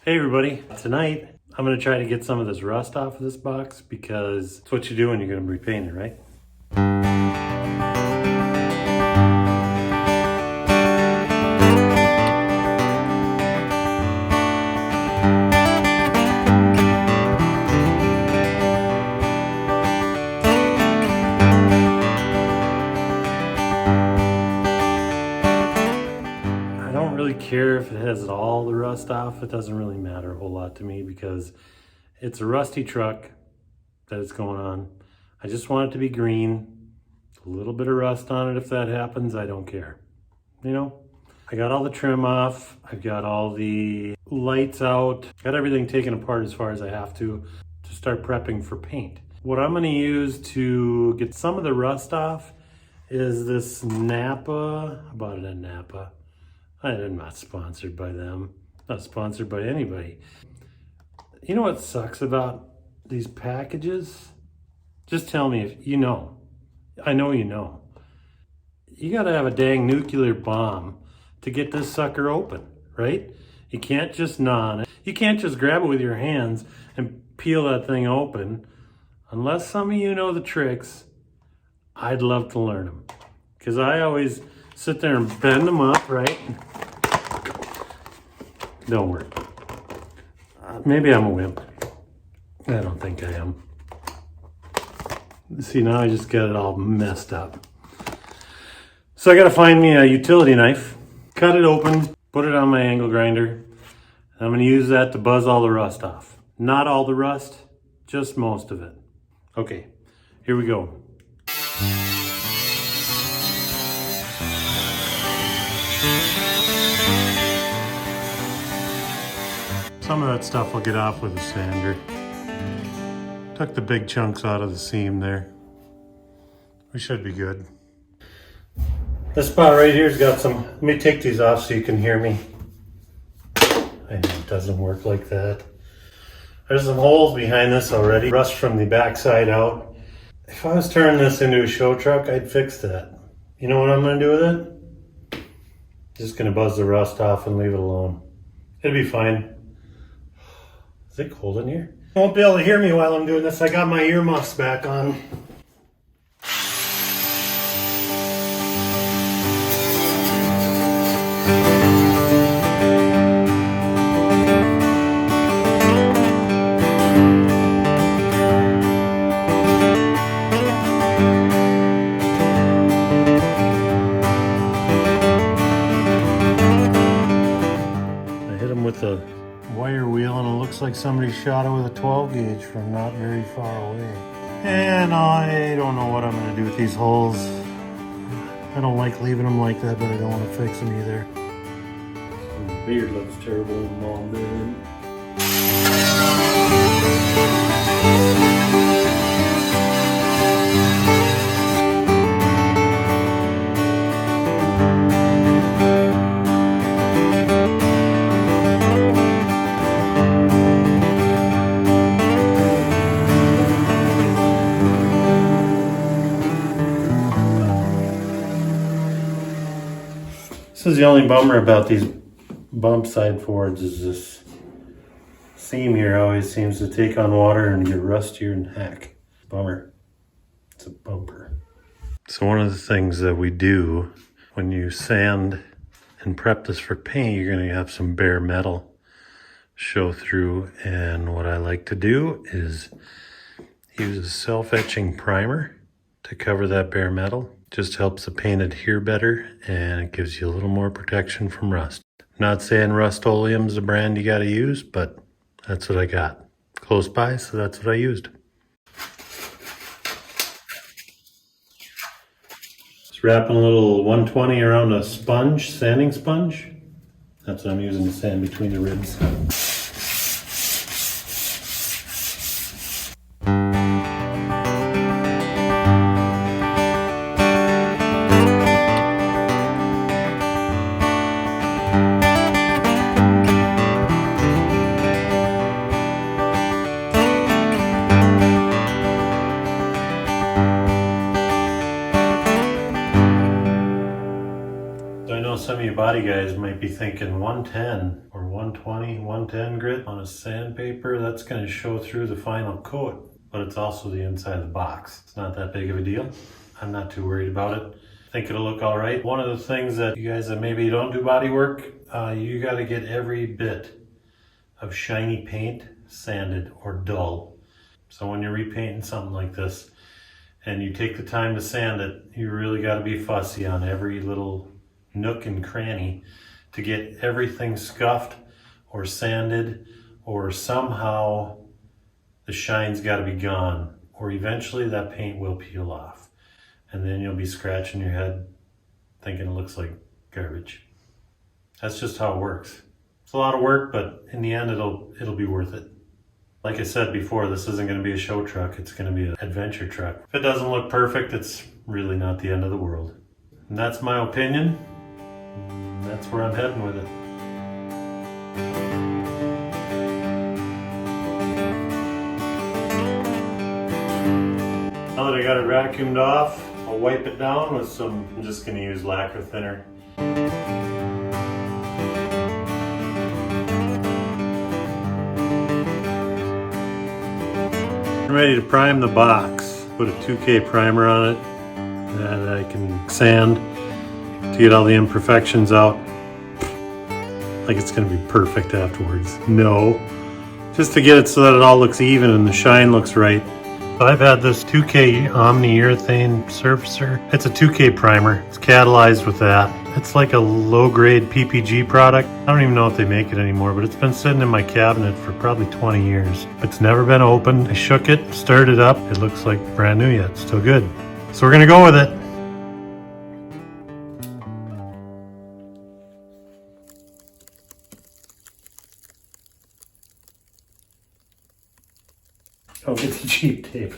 Hey everybody, tonight I'm going to try to get some of this rust off of this box because it's what you do when you're going to repaint it, right? I don't really care if it has all the rust off. It doesn't really matter a whole lot to me because it's a rusty truck that it's going on. I just want it to be green. A little bit of rust on it. If that happens, I don't care. You know, I got all the trim off. I've got all the lights out. Got everything taken apart as far as I have to start prepping for paint. What I'm going to use to get some of the rust off is this Napa. I bought it at Napa. I'm not sponsored by them. Not sponsored by anybody. You know what sucks about these packages? Just tell me if you know. I know you know. You gotta have a dang nuclear bomb to get this sucker open, right? You can't just gnaw on it. You can't just grab it with your hands and peel that thing open. Unless some of you know the tricks, I'd love to learn them. Because I always sit there and bend them up, right? Don't worry. Maybe I'm a wimp. I don't think I am. See, now I just got it all messed up. So I gotta find me a utility knife, cut it open, put it on my angle grinder. I'm gonna use that to buzz all the rust off. Not all the rust, just most of it. Okay, here we go. Some of that stuff will get off with a sander. Took the big chunks out of the seam there. We should be good. This spot right here's got some, let me take these off so you can hear me. I know it doesn't work like that. There's some holes behind this already. Rust from the backside out. If I was turning this into a show truck, I'd fix that. You know what I'm gonna do with it? Just gonna buzz the rust off and leave it alone. It'll be fine. Is it cold in here? You won't be able to hear me while I'm doing this. I got my earmuffs back on. I hit him with a wire wheel and it looks like somebody shot it with a 12 gauge from not very far away. And I don't know what I'm going to do with these holes. I don't like leaving them like that, but I don't want to fix them either. The beard looks terrible in long bed. This is the only bummer about these bump side forwards is this seam here always seems to take on water and get rustier and hack. Bummer. It's a bumper. So one of the things that we do when you sand and prep this for paint, you're going to have some bare metal show through. And what I like to do is use a self-etching primer to cover that bare metal. Just helps the paint adhere better and it gives you a little more protection from rust. Not saying Rust-Oleum's the brand you got to use, but that's what I got close by, so that's what I used. Just wrapping a little 120 around a sponge, sanding sponge. That's what I'm using to sand between the ribs. Some of you body guys might be thinking 110 or 1 120, 110 grit on a sandpaper, that's going to show through the final coat, but it's also the inside of the box. It's not that big of a deal. I'm not too worried about it. I think it'll look all right. One of the things that you guys that maybe don't do body work, you got to get every bit of shiny paint sanded or dull. So when you're repainting something like this and you take the time to sand it, you really got to be fussy on every little nook and cranny to get everything scuffed or sanded, or somehow the shine's got to be gone, or eventually that paint will peel off and then you'll be scratching your head thinking it looks like garbage. That's just how it works. It's a lot of work, but in the end it'll be worth it. Like I said before, this isn't going to be a show truck, it's going to be an adventure truck. If it doesn't look perfect, it's really not the end of the world. And that's my opinion. That's where I'm heading with it. Now that I got it vacuumed off, I'll wipe it down with some, I'm just going to use lacquer thinner. I'm ready to prime the box. Put a 2K primer on it that I can sand to get all the imperfections out. Like it's gonna be perfect afterwards. No, just to get it so that it all looks even and the shine looks right. I've had this 2K Omni Urethane Surfacer. It's a 2K primer. It's catalyzed with that. It's like a low-grade PPG product. I don't even know if they make it anymore, but it's been sitting in my cabinet for probably 20 years. It's never been opened. I shook it, stirred it up. It looks like brand new yet. Still good. So we're gonna go with it. Oh, get the cheap tape.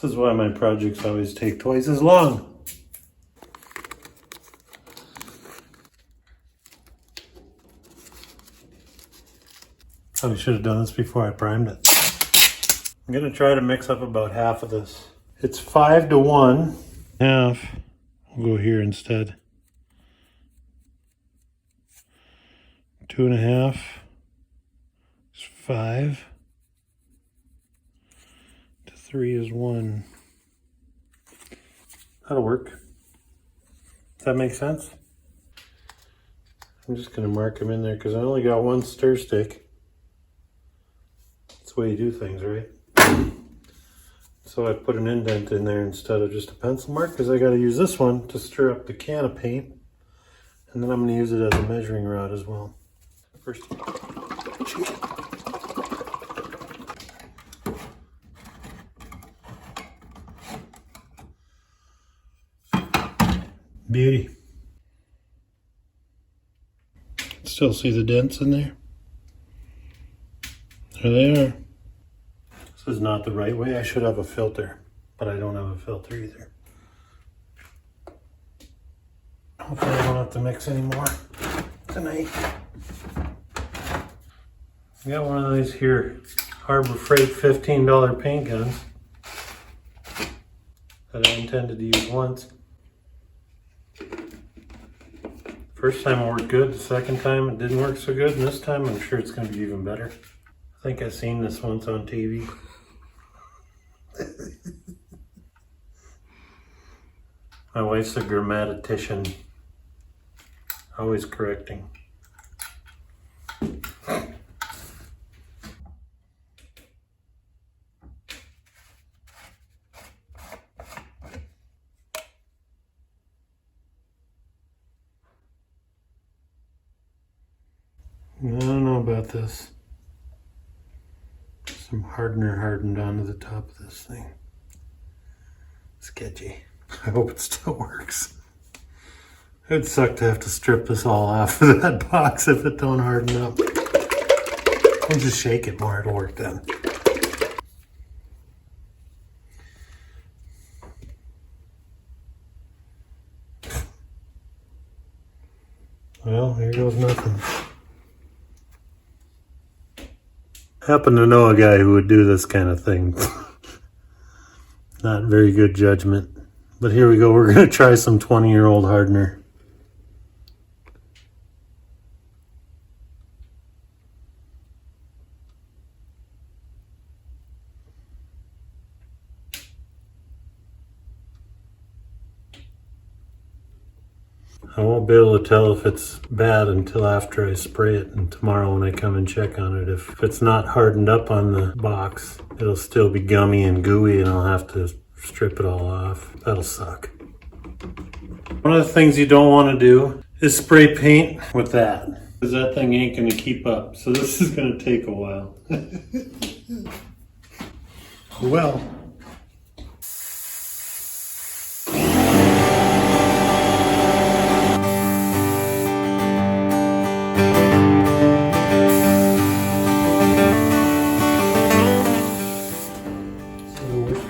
This is why my projects always take twice as long. Probably should have done this before I primed it. I'm gonna try to mix up about half of this. It's 5 to 1. Half. We'll go here instead. 2.5 is 5. To 3 is 1. That'll work. Does that make sense? I'm just gonna mark them in there because I only got one stir stick. That's the way you do things, right? So I put an indent in there instead of just a pencil mark because I got to use this one to stir up the can of paint, and then I'm going to use it as a measuring rod as well. First, beauty. Still see the dents in there? There they are. This is not the right way. I should have a filter, but I don't have a filter either. Hopefully I don't have to mix anymore tonight. I got one of these here Harbor Freight $15 paint guns that I intended to use once. First time it worked good, the second time it didn't work so good, and this time I'm sure it's going to be even better. I think I've seen this once on TV. My wife's a grammatician, always correcting. I don't know about this. Some hardener hardened onto the top of this thing. Sketchy. I hope it still works. It'd suck to have to strip this all off of that box if it don't harden up. I'll just shake it more, it'll work then. Well, here goes nothing. Happen to know a guy who would do this kind of thing. Not very good judgment. But here we go. We're going to try some 20-year-old hardener. I won't be able to tell if it's bad until after I spray it, and tomorrow when I come and check on it. If it's not hardened up on the box, it'll still be gummy and gooey and I'll have to strip it all off. That'll suck. One of the things you don't want to do is spray paint with that, because that thing ain't going to keep up. So this is going to take a while. Well.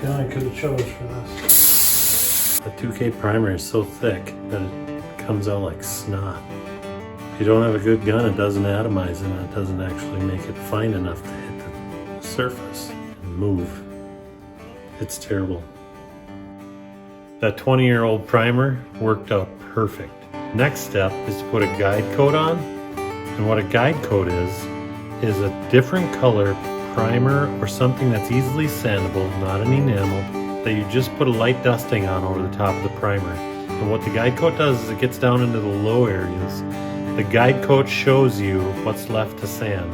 I could have chose for this. The 2K primer is so thick that it comes out like snot. If you don't have a good gun, it doesn't atomize and it doesn't actually make it fine enough to hit the surface and move. It's terrible. That 20-year-old primer worked out perfect. Next step is to put a guide coat on. And what a guide coat is a different color primer or something that's easily sandable, not an enamel, that you just put a light dusting on over the top of the primer. And what the guide coat does is it gets down into the low areas. The guide coat shows you what's left to sand.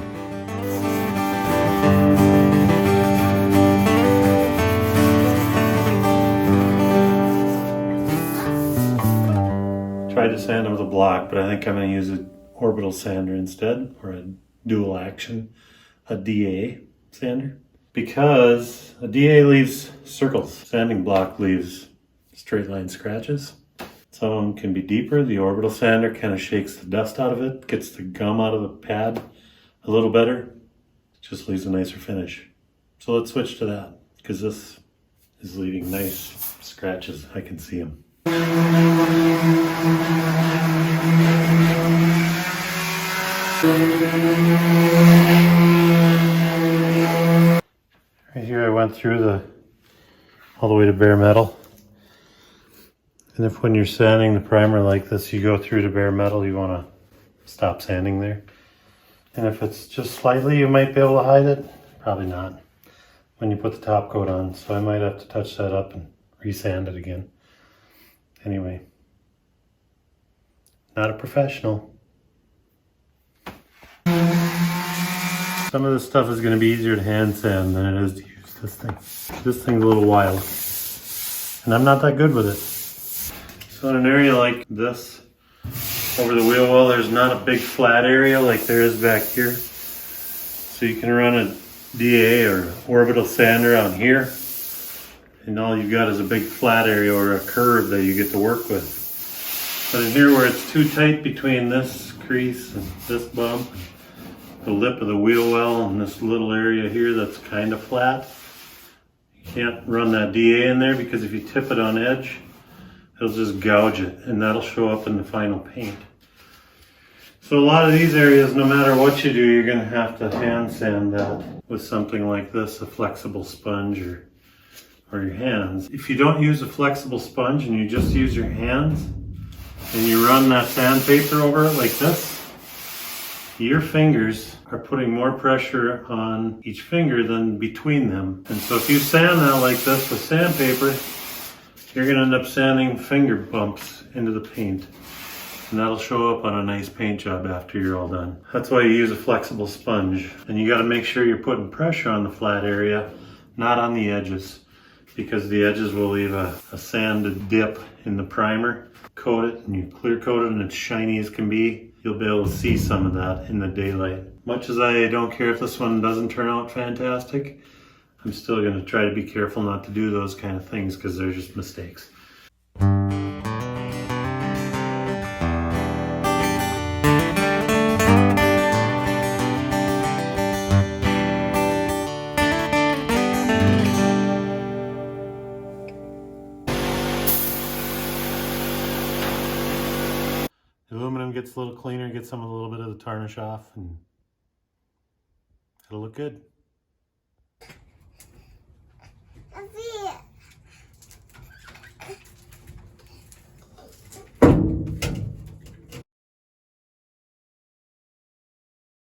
Tried to sand it with a block, but I think I'm going to use an orbital sander instead, or a dual action, a DA sander, because a DA leaves circles. Sanding block leaves straight line scratches. Some of them can be deeper. The orbital sander kind of shakes the dust out of it, gets the gum out of the pad a little better, just leaves a nicer finish. So let's switch to that, because this is leaving nice scratches. I can see them. Right here I went through all the way to bare metal. And if when you're sanding the primer like this, you go through to bare metal, you want to stop sanding there. And if it's just slightly, you might be able to hide it. Probably not when you put the top coat on. So I might have to touch that up and resand it again. Anyway, not a professional. Some of this stuff is going to be easier to hand sand than it is to use this thing. This thing's a little wild, and I'm not that good with it. So in an area like this, over the wheel well, there's not a big flat area like there is back here. So you can run a DA or orbital sander on here, and all you've got is a big flat area or a curve that you get to work with. But in here where it's too tight between this crease and this bump, the lip of the wheel well and this little area here that's kind of flat, you can't run that DA in there, because if you tip it on edge, it'll just gouge it, and that'll show up in the final paint. So a lot of these areas, no matter what you do, you're going to have to hand sand that with something like this, a flexible sponge or your hands. If you don't use a flexible sponge and you just use your hands and you run that sandpaper over it like this, your fingers are putting more pressure on each finger than between them. And so if you sand that like this with sandpaper, you're going to end up sanding finger bumps into the paint. And that'll show up on a nice paint job after you're all done. That's why you use a flexible sponge. And you got to make sure you're putting pressure on the flat area, not on the edges, because the edges will leave a sanded dip in the primer. Coat it and you clear coat it and it's shiny as can be. You'll be able to see some of that in the daylight. Much as I don't care if this one doesn't turn out fantastic, I'm still going to try to be careful not to do those kind of things, because they're just mistakes. The aluminum gets a little cleaner, get some of a little bit of the tarnish off, and it'll look good.